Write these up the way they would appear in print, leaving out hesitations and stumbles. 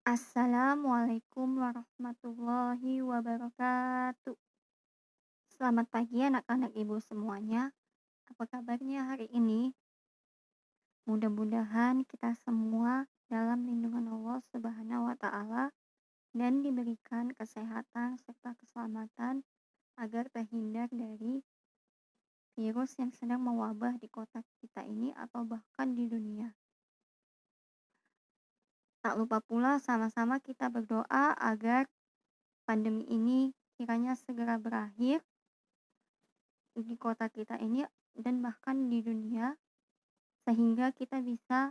Assalamualaikum warahmatullahi wabarakatuh. Selamat pagi anak-anak ibu semuanya. Apa kabarnya hari ini? Mudah-mudahan kita semua dalam lindungan Allah Subhanahu wa Ta'ala dan diberikan kesehatan serta keselamatan agar terhindar dari virus yang sedang mewabah di kota kita ini atau bahkan di dunia. Tak lupa pula sama-sama kita berdoa agar pandemi ini kiranya segera berakhir di kota kita ini dan bahkan di dunia, sehingga kita bisa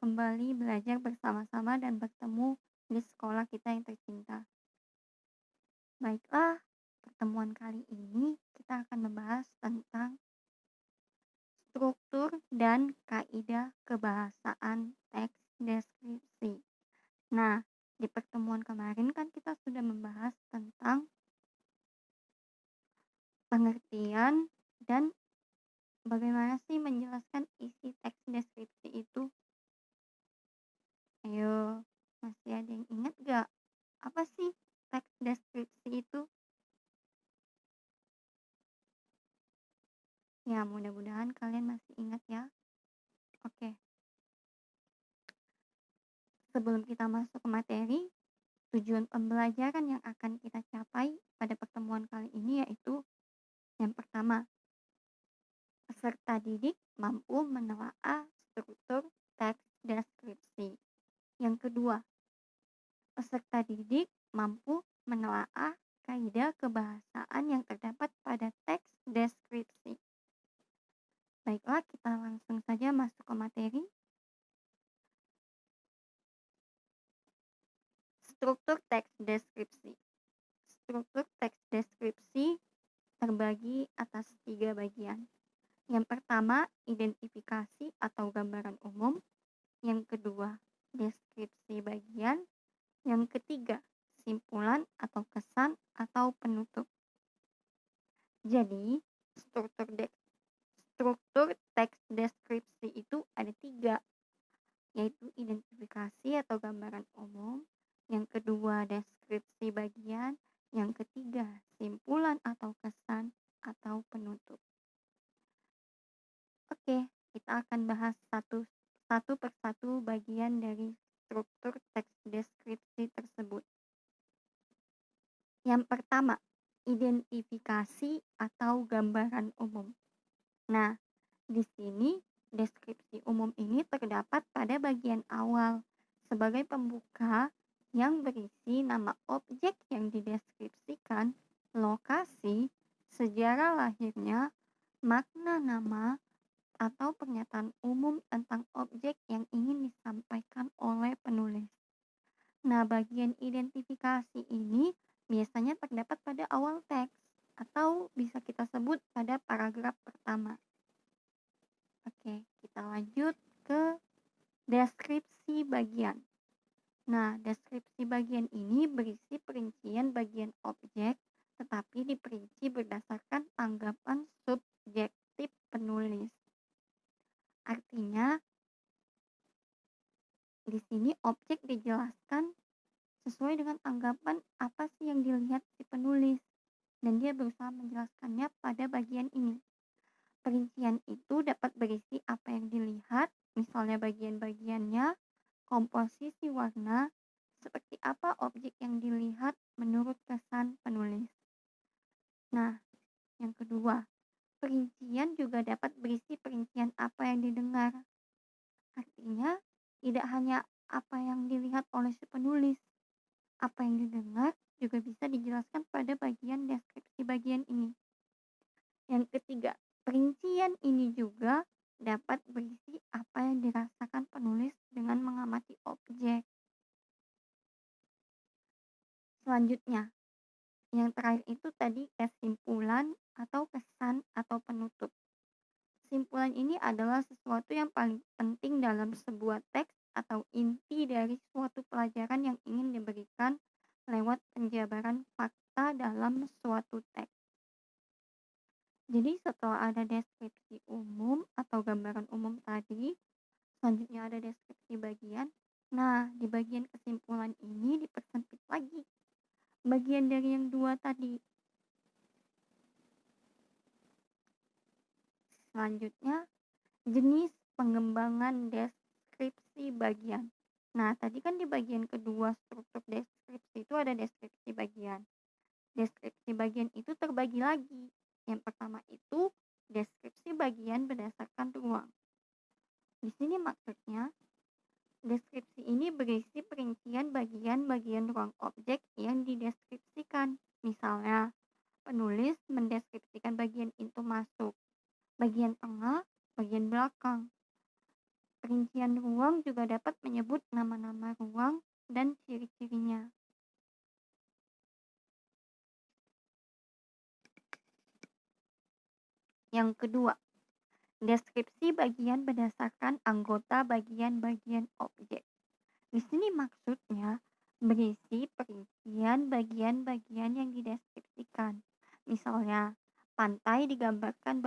kembali belajar bersama-sama dan bertemu di sekolah kita yang tercinta. Baiklah, pertemuan kali ini kita akan membahas tentang struktur dan kaidah kebahasaan teks deskripsi. Nah, di pertemuan kemarin kan kita sudah membahas tentang pengertian dan bagaimana sih menjelaskan isi teks deskripsi itu. Ayo, masih ada yang ingat gak? Apa sih teks deskripsi itu? Ya, mudah-mudahan kalian masih ingat ya. Oke, sebelum kita masuk ke materi, tujuan pembelajaran yang akan kita capai pada pertemuan kali ini yaitu yang pertama, peserta didik mampu menelaah struktur teks deskripsi. Yang kedua, peserta didik mampu menelaah kaidah kebahasaan yang terdapat pada teks deskripsi. Baiklah, kita langsung saja masuk ke materi. Struktur teks deskripsi. Struktur teks deskripsi terbagi atas 3 bagian. Yang pertama, identifikasi atau gambaran umum. Yang kedua, deskripsi bagian. Yang ketiga, simpulan atau kesan atau penutup. Jadi, struktur struktur teks deskripsi itu ada 3, yaitu identifikasi atau gambaran umum, yang kedua deskripsi bagian, yang ketiga simpulan atau kesan atau penutup. Oke, kita akan bahas satu persatu bagian dari struktur teks deskripsi tersebut. Yang pertama, identifikasi atau gambaran umum. Nah, di sini deskripsi umum ini terdapat pada bagian awal sebagai pembuka yang berisi nama objek yang dideskripsikan, lokasi, sejarah lahirnya, makna nama, atau pernyataan umum tentang objek yang ingin disampaikan oleh penulis. Nah, bagian identifikasi ini biasanya terdapat pada awal teks atau bisa kita sebut pada paragraf pertama. Oke, kita lanjut ke deskripsi bagian. Nah, deskripsi bagian ini berisi perincian bagian objek, tetapi diperinci berdasarkan tanggapan subjektif penulis. Artinya, di sini objek dijelaskan sesuai dengan tanggapan apa sih yang dilihat si penulis, dan dia berusaha menjelaskannya pada bagian ini. Perincian itu dapat berisi apa yang dilihat, misalnya bagian-bagiannya, komposisi warna, seperti apa objek yang dilihat menurut kesan penulis. Nah, yang kedua, perincian juga dapat berisi perincian apa yang didengar. Artinya, tidak hanya apa yang dilihat oleh si penulis, apa yang didengar juga bisa dijelaskan pada bagian deskripsi bagian ini. Yang ketiga, perincian ini juga dapat berisi apa yang dirasakan penulis dengan mengamati objek. Selanjutnya, yang terakhir itu tadi kesimpulan atau kesan atau penutup. Kesimpulan ini adalah sesuatu yang paling penting dalam sebuah teks atau inti dari suatu pelajaran yang ingin diberikan lewat penjabaran fakta dalam suatu teks. Jadi setelah ada deskripsi umum atau gambaran umum tadi, selanjutnya ada deskripsi bagian. Nah, di bagian kesimpulan ini dipersempit lagi. Bagian dari yang dua tadi. Selanjutnya, jenis pengembangan deskripsi bagian. Nah, tadi kan di bagian kedua struktur deskripsi itu ada deskripsi bagian. Deskripsi bagian itu terbagi lagi. Yang pertama itu deskripsi bagian berdasarkan ruang. Di sini maksudnya, deskripsi ini berisi perincian bagian-bagian ruang objek yang dideskripsikan. Misalnya, penulis mendeskripsikan bagian pintu masuk, bagian tengah, bagian belakang. Perincian ruang juga dapat menyebut nama-nama ruang dan ciri-cirinya. Yang kedua, deskripsi bagian berdasarkan anggota bagian-bagian objek. Di sini maksudnya berisi perincian bagian-bagian yang dideskripsikan. Misalnya, pantai digambarkan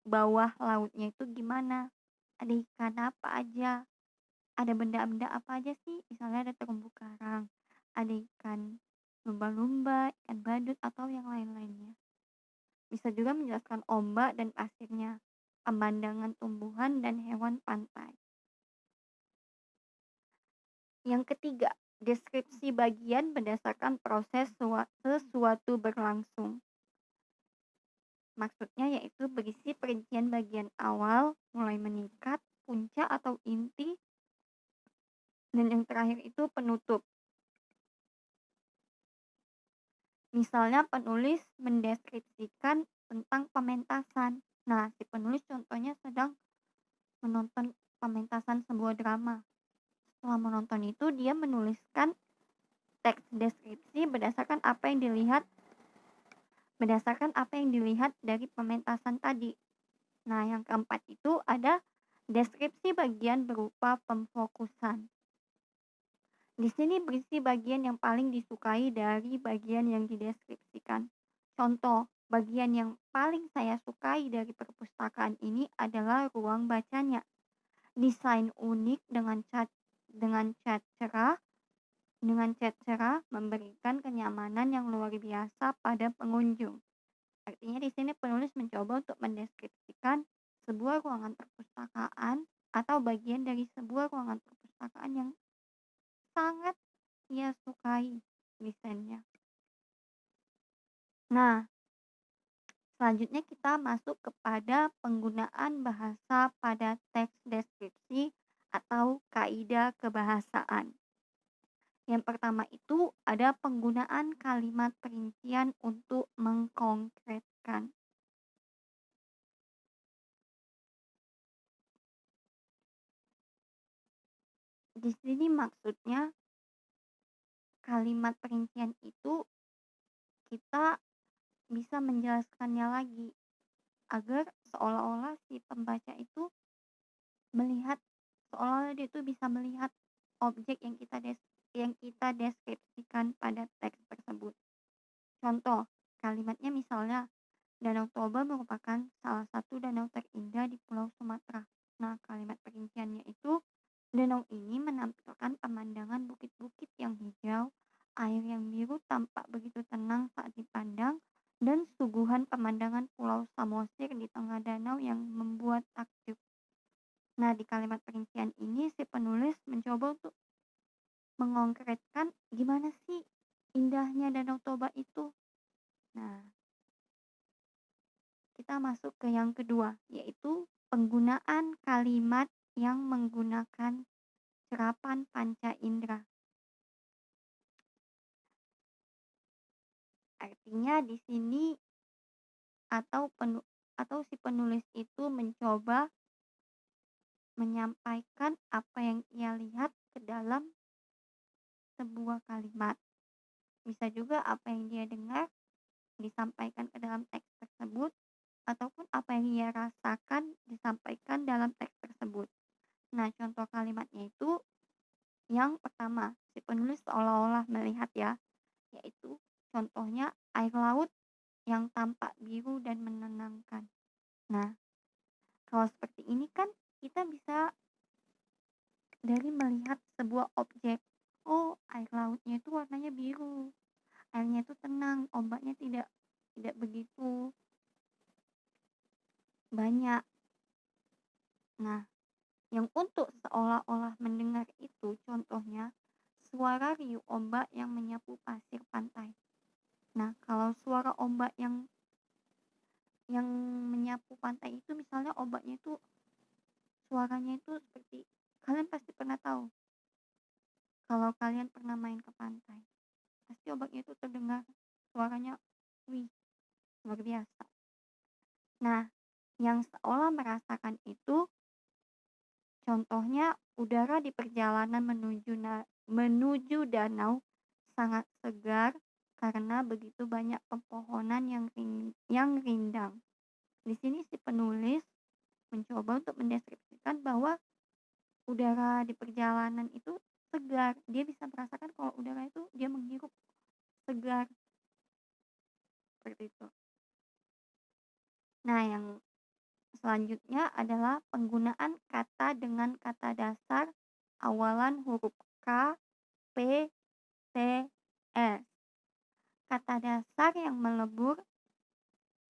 bawah lautnya itu gimana? Ada ikan apa aja? Ada benda-benda apa aja sih? Misalnya ada terumbu karang, ada ikan lumba-lumba, ikan badut atau yang lain-lainnya. Bisa juga menjelaskan ombak dan pasirnya, pemandangan tumbuhan dan hewan pantai. Yang ketiga, deskripsi bagian berdasarkan proses sesuatu berlangsung. Maksudnya yaitu berisi perincian bagian awal, mulai meningkat, puncak atau inti, dan yang terakhir itu penutup. Misalnya penulis mendeskripsikan tentang pementasan. Nah, si penulis contohnya sedang menonton pementasan sebuah drama. Setelah menonton itu dia menuliskan teks deskripsi berdasarkan apa yang dilihat dari pementasan tadi. Nah, yang keempat itu ada deskripsi bagian berupa pemfokusan. Di sini berisi bagian yang paling disukai dari bagian yang dideskripsikan. Contoh, bagian yang paling saya sukai dari perpustakaan ini adalah ruang bacanya. Desain unik dengan cat cerah memberikan kenyamanan yang luar biasa pada pengunjung. Artinya di sini penulis mencoba untuk mendeskripsikan sebuah ruangan perpustakaan atau bagian dari sebuah ruangan perpustakaan yang sangat ia sukai desainnya. Nah, selanjutnya kita masuk kepada penggunaan bahasa pada teks deskripsi atau kaidah kebahasaan. Yang pertama itu ada penggunaan kalimat perincian untuk mengkonkretkan. Di sini maksudnya kalimat perincian itu kita bisa menjelaskannya lagi agar seolah-olah si pembaca itu melihat seolah-olah dia itu bisa melihat objek yang kita deskripsikan pada teks tersebut. Contoh, kalimatnya misalnya, Danau Toba merupakan salah satu danau terindah di Pulau Sumatera. Nah, kalimat perinciannya itu, danau ini menampilkan pemandangan bukit-bukit yang hijau, air yang biru tampak begitu tenang saat dipandang, dan suguhan pemandangan Pulau Samosir di tengah danau yang membuat takjub. Nah, di kalimat perincian ini si penulis mencoba untuk mengkonkretkan gimana sih indahnya Danau Toba itu. Nah, kita masuk ke yang kedua, yaitu penggunaan kalimat yang menggunakan serapan panca indera. Artinya di sini atau si penulis itu mencoba menyampaikan apa yang ia lihat ke dalam sebuah kalimat. Bisa juga apa yang dia dengar disampaikan ke dalam teks tersebut, ataupun apa yang ia rasakan disampaikan dalam teks tersebut. Nah, contoh kalimatnya itu yang pertama, si penulis seolah-olah melihat ya, yaitu contohnya air laut yang tampak biru dan menenangkan. Nah, kalau seperti ini kan kita bisa dari melihat sebuah objek. Oh, air lautnya itu warnanya biru, airnya itu tenang, ombaknya tidak tidak begitu banyak. Nah, yang untuk seolah-olah mendengar itu contohnya suara riuh ombak yang menyapu pasir pantai. Nah, kalau suara ombak yang menyapu pantai itu misalnya ombaknya itu suaranya itu seperti kalian pasti pernah tahu kalau kalian pernah main ke pantai. Pasti ombaknya itu terdengar suaranya wih, luar biasa. Nah, yang seolah merasakan itu contohnya udara di perjalanan menuju danau sangat segar karena begitu banyak pepohonan yang rindang. Di sini si penulis mencoba untuk mendeskripsikan bahwa udara di perjalanan itu segar. Dia bisa merasakan kalau udara itu dia menghirup segar seperti itu. Nah, yang selanjutnya adalah penggunaan kata dengan kata dasar awalan huruf K, P, T, S. Kata dasar yang melebur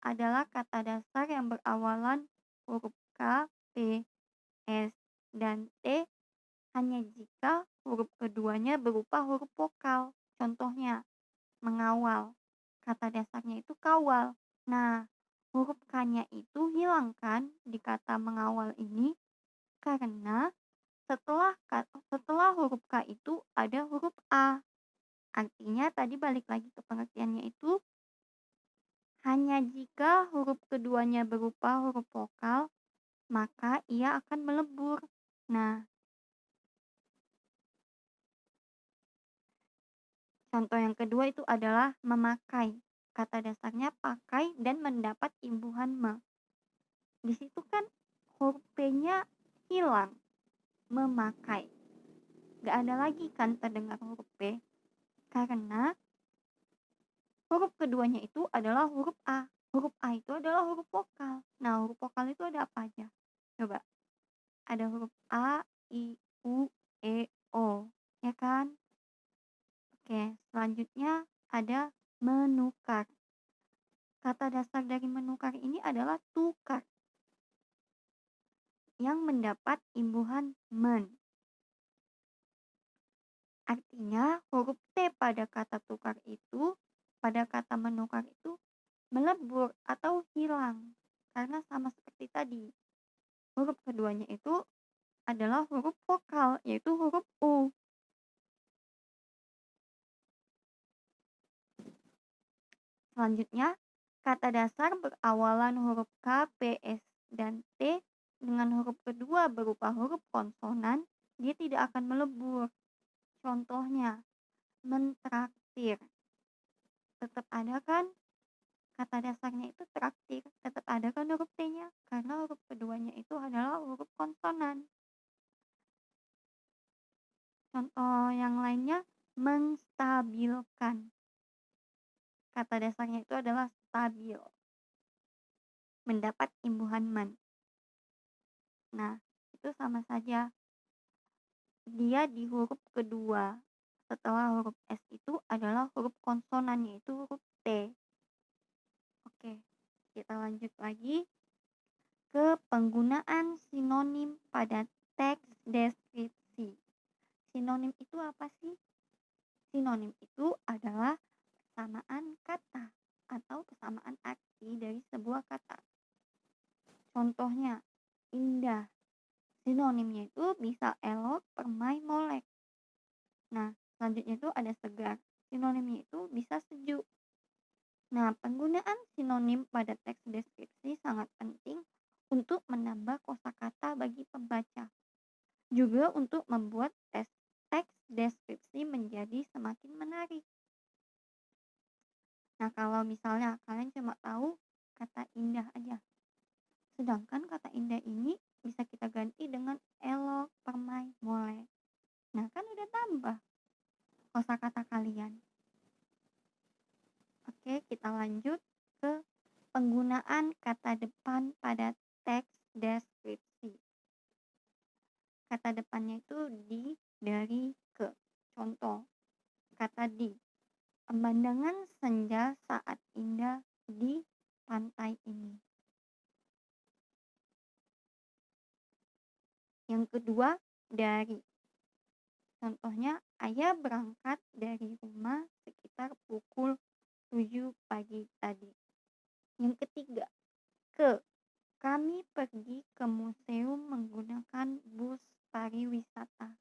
adalah kata dasar yang berawalan huruf K, P, S, dan T hanya jika huruf keduanya berupa huruf vokal. Contohnya, mengawal. Kata dasarnya itu kawal. Nah, huruf K-nya itu hilangkan di kata mengawal ini karena setelah huruf K itu ada huruf A. Artinya tadi balik lagi ke pengertiannya itu hanya jika huruf keduanya berupa huruf vokal, maka ia akan melebur. Nah, contoh yang kedua itu adalah memakai. Kata dasarnya pakai dan mendapat imbuhan me. Di situ kan huruf P-nya hilang, memakai. Gak ada lagi kan terdengar huruf P karena huruf keduanya itu adalah huruf A. Huruf A itu adalah huruf vokal. Nah, huruf vokal itu ada apa aja? Coba. Ada huruf A, I, U, E, O. Ya kan? Oke, selanjutnya ada menukar. Kata dasar dari menukar ini adalah tukar yang mendapat imbuhan men. Artinya huruf T pada kata tukar itu, pada kata menukar itu melebur atau hilang. Karena sama seperti tadi, huruf keduanya itu adalah huruf vokal, yaitu huruf U. Selanjutnya, kata dasar berawalan huruf K, P, S, dan T dengan huruf kedua berupa huruf konsonan, dia tidak akan melebur. Contohnya, mentraktir. Tetap ada kan kata dasarnya itu traktir, tetap ada kan huruf T-nya karena huruf keduanya itu adalah huruf konsonan. Contoh yang lainnya, menstabilkan. Kata dasarnya itu adalah stabil, mendapat imbuhan men. Nah, itu sama saja. Dia di huruf kedua. Setelah huruf S itu adalah huruf konsonan yaitu huruf T. Oke, kita lanjut lagi ke penggunaan sinonim pada teks deskripsi. Sinonim itu apa sih? Sinonim itu adalah persamaan kata atau persamaan arti dari sebuah kata. Contohnya, indah. Sinonimnya itu bisa elok, permai, molek. Nah, selanjutnya itu ada segar. Sinonimnya itu bisa sejuk. Nah, penggunaan sinonim pada teks deskripsi sangat penting untuk menambah kosakata bagi pembaca. Juga untuk membuat teks deskripsi menjadi semakin menarik. Nah, kalau misalnya kalian cuma tahu kata indah aja. Sedangkan kata indah ini bisa kita ganti dengan elok, permai, molek. Nah, kan udah tambah kosakata kalian. Oke, kita lanjut ke penggunaan kata depan pada teks deskripsi. kata depannya itu di, dari, ke. Contoh, kata di. Pemandangan senja saat indah di pantai ini. Yang kedua, dari. Contohnya, ayah berangkat dari rumah sekitar pukul 7 pagi tadi. Yang ketiga, ke. Kami pergi ke museum menggunakan bus pariwisata.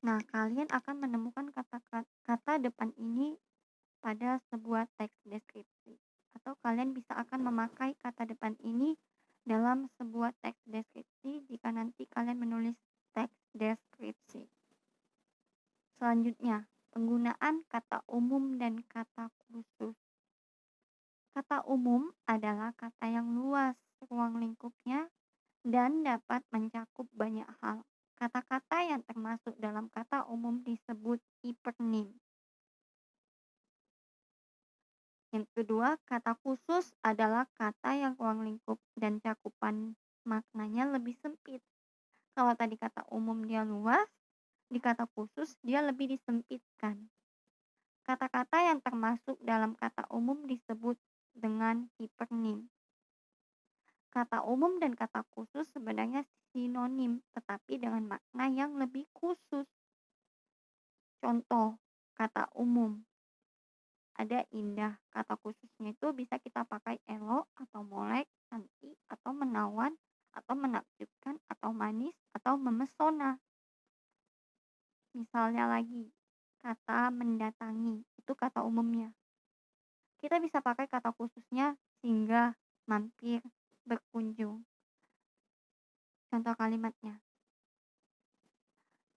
Nah, kalian akan menemukan kata depan ini pada sebuah teks deskripsi. Atau kalian bisa akan memakai kata depan ini dalam sebuah teks deskripsi jika nanti kalian menulis teks deskripsi. Selanjutnya, penggunaan kata umum dan kata khusus. Kata umum adalah kata yang luas ruang lingkupnya dan dapat mencakup banyak hal. Kata-kata yang termasuk dalam kata umum disebut hipernim. Yang kedua, kata khusus adalah kata yang ruang lingkup dan cakupan maknanya lebih sempit. Kalau tadi kata umum dia luas, di kata khusus dia lebih disempitkan. Kata-kata yang termasuk dalam kata umum disebut dengan hipernim. Kata umum dan kata khusus sebenarnya sinonim, tetapi dengan makna yang lebih khusus. Contoh, kata umum ada indah, kata khususnya itu bisa kita pakai elok atau molek, cantik atau menawan atau menakjubkan atau manis atau memesona. Misalnya lagi, kata mendatangi itu kata umumnya. Kita bisa pakai kata khususnya singgah, mampir, berkunjung. Contoh kalimatnya,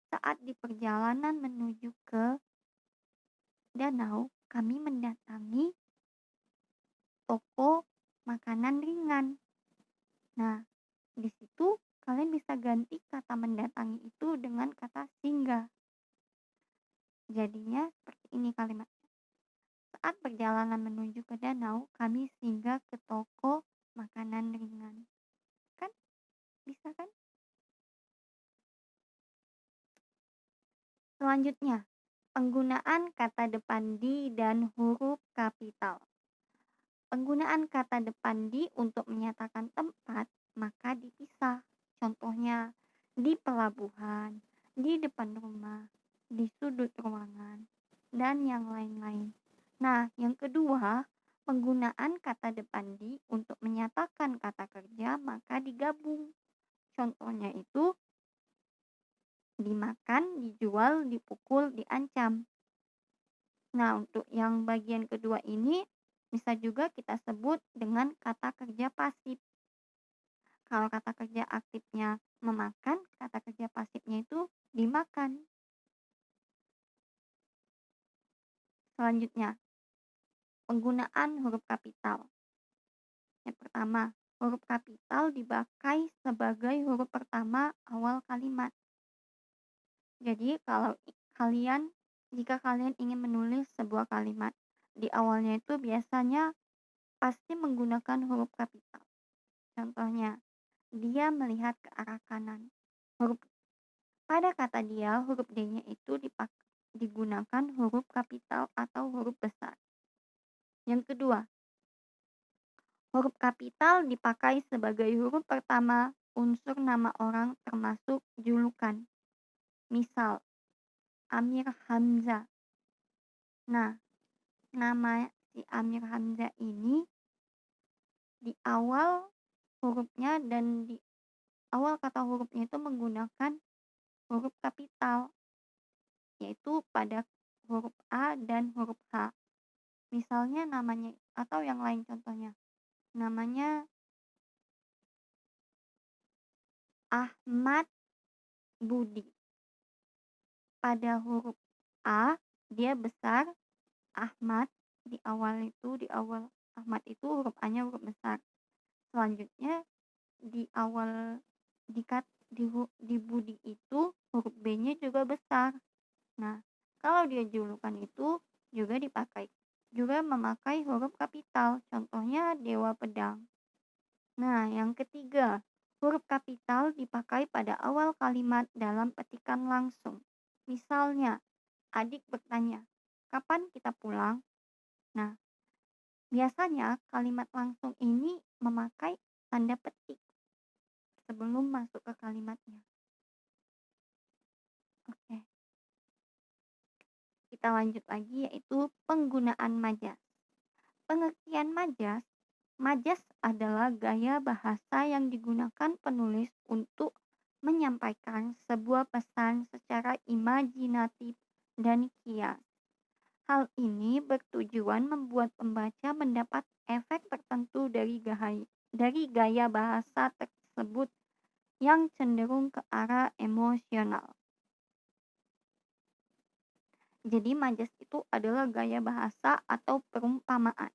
saat di perjalanan menuju ke danau, kami mendatangi toko makanan ringan. Nah, di situ kalian bisa ganti kata mendatangi itu dengan kata singgah. Jadinya seperti ini kalimatnya. Saat perjalanan menuju ke danau, kami singgah ke toko makanan ringan. Kan? Bisa kan? Selanjutnya, penggunaan kata depan di dan huruf kapital. Penggunaan kata depan di untuk menyatakan tempat, maka dipisah. Contohnya, di pelabuhan, di depan rumah, di sudut ruangan, dan yang lain-lain. Nah, yang kedua, penggunaan kata depan di untuk menyatakan kata kerja, maka digabung. Contohnya itu, dimakan, dijual, dipukul, diancam. Nah, untuk yang bagian kedua ini bisa juga kita sebut dengan kata kerja pasif. Kalau kata kerja aktifnya memakan, kata kerja pasifnya itu dimakan. Selanjutnya, penggunaan huruf kapital. Yang pertama, huruf kapital dipakai sebagai huruf pertama awal kalimat. Jadi, jika kalian ingin menulis sebuah kalimat, di awalnya itu biasanya pasti menggunakan huruf kapital. Contohnya, dia melihat ke arah kanan. Pada kata dia, huruf D-nya itu digunakan huruf kapital atau huruf besar. Yang kedua, huruf kapital dipakai sebagai huruf pertama unsur nama orang termasuk julukan. Misal, Amir Hamzah. Nah, nama si Amir Hamzah ini di awal hurufnya dan di awal kata hurufnya itu menggunakan huruf kapital, yaitu pada huruf A dan huruf H. Misalnya namanya atau yang lain contohnya. Namanya Ahmad Budi. Pada huruf A dia besar, Ahmad di awal Ahmad itu huruf A-nya huruf besar. Selanjutnya di awal di Budi itu huruf B-nya juga besar. Nah, kalau dia julukan itu juga memakai huruf kapital. Contohnya Dewa Pedang. Nah, yang ketiga, Huruf kapital dipakai pada awal kalimat dalam petikan langsung. Misalnya, adik bertanya, "Kapan kita pulang?" Nah, biasanya kalimat langsung ini memakai tanda petik sebelum masuk ke kalimatnya. Oke, kita lanjut lagi yaitu penggunaan majas. Pengertian majas, majas adalah gaya bahasa yang digunakan penulis untuk menyampaikan sebuah pesan secara imajinatif dan kias. Hal ini bertujuan membuat pembaca mendapat efek tertentu dari gaya bahasa tersebut yang cenderung ke arah emosional. Jadi majas itu adalah gaya bahasa atau perumpamaan.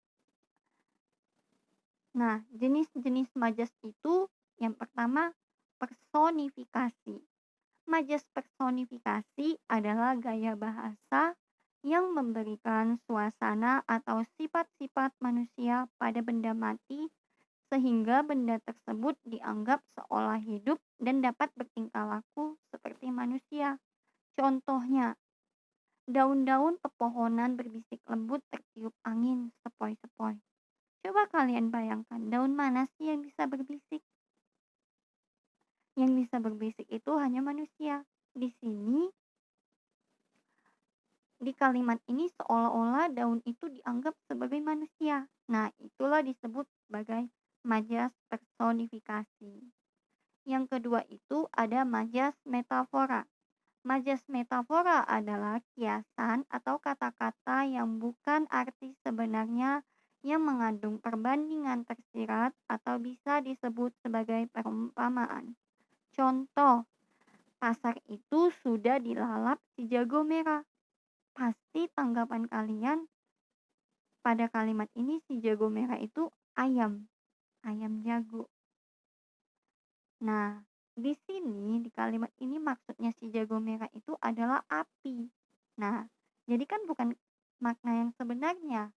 Nah, jenis-jenis majas itu yang pertama personifikasi. Majas personifikasi adalah gaya bahasa yang memberikan suasana atau sifat-sifat manusia pada benda mati sehingga benda tersebut dianggap seolah hidup dan dapat bertingkah laku seperti manusia. Contohnya, daun-daun pepohonan berbisik lembut tertiup angin sepoi-sepoi. Coba kalian bayangkan, daun mana sih yang bisa berbisik? Yang bisa berbisik itu hanya manusia. Di sini, di kalimat ini seolah-olah daun itu dianggap sebagai manusia. Nah, itulah disebut sebagai majas personifikasi. Yang kedua itu ada majas metafora. Majas metafora adalah kiasan atau kata-kata yang bukan arti sebenarnya yang mengandung perbandingan tersirat atau bisa disebut sebagai perumpamaan. Contoh, pasar itu sudah dilalap si jago merah. Pasti tanggapan kalian pada kalimat ini si jago merah itu ayam, ayam jago. Nah, di sini di kalimat ini maksudnya si jago merah itu adalah api. Nah, jadi kan bukan makna yang sebenarnya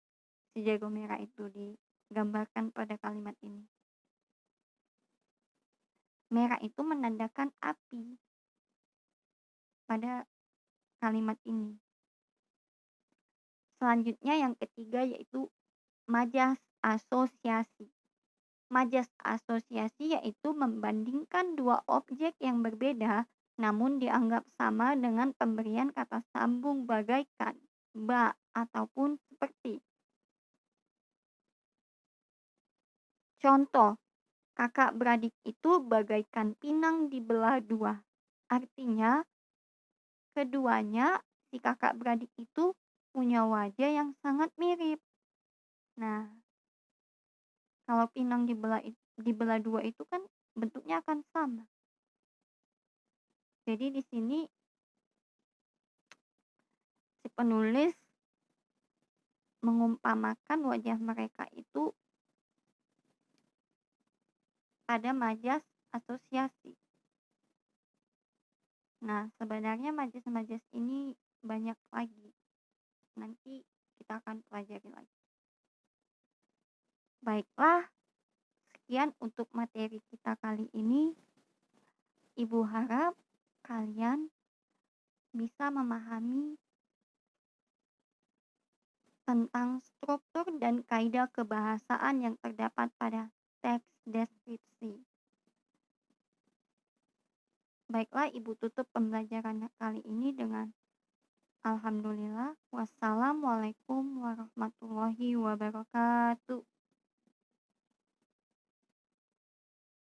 si jago merah itu digambarkan pada kalimat ini. Merah itu menandakan api pada kalimat ini. Selanjutnya yang ketiga yaitu majas asosiasi. Majas asosiasi yaitu membandingkan dua objek yang berbeda namun dianggap sama dengan pemberian kata sambung bagaikan, ataupun seperti. Contoh, kakak beradik itu bagaikan pinang dibelah dua. Artinya, keduanya si kakak beradik itu punya wajah yang sangat mirip. Nah, kalau pinang dibelah dua itu kan bentuknya akan sama. Jadi di sini si penulis mengumpamakan wajah mereka itu pada majas asosiasi. Nah, sebenarnya majas-majas ini banyak lagi. Nanti kita akan pelajari lagi. Baiklah, sekian untuk materi kita kali ini. Ibu harap kalian bisa memahami tentang struktur dan kaidah kebahasaan yang terdapat pada teks deskripsi. Baiklah, Ibu tutup pembelajaran kali ini dengan alhamdulillah. Wassalamualaikum warahmatullahi wabarakatuh.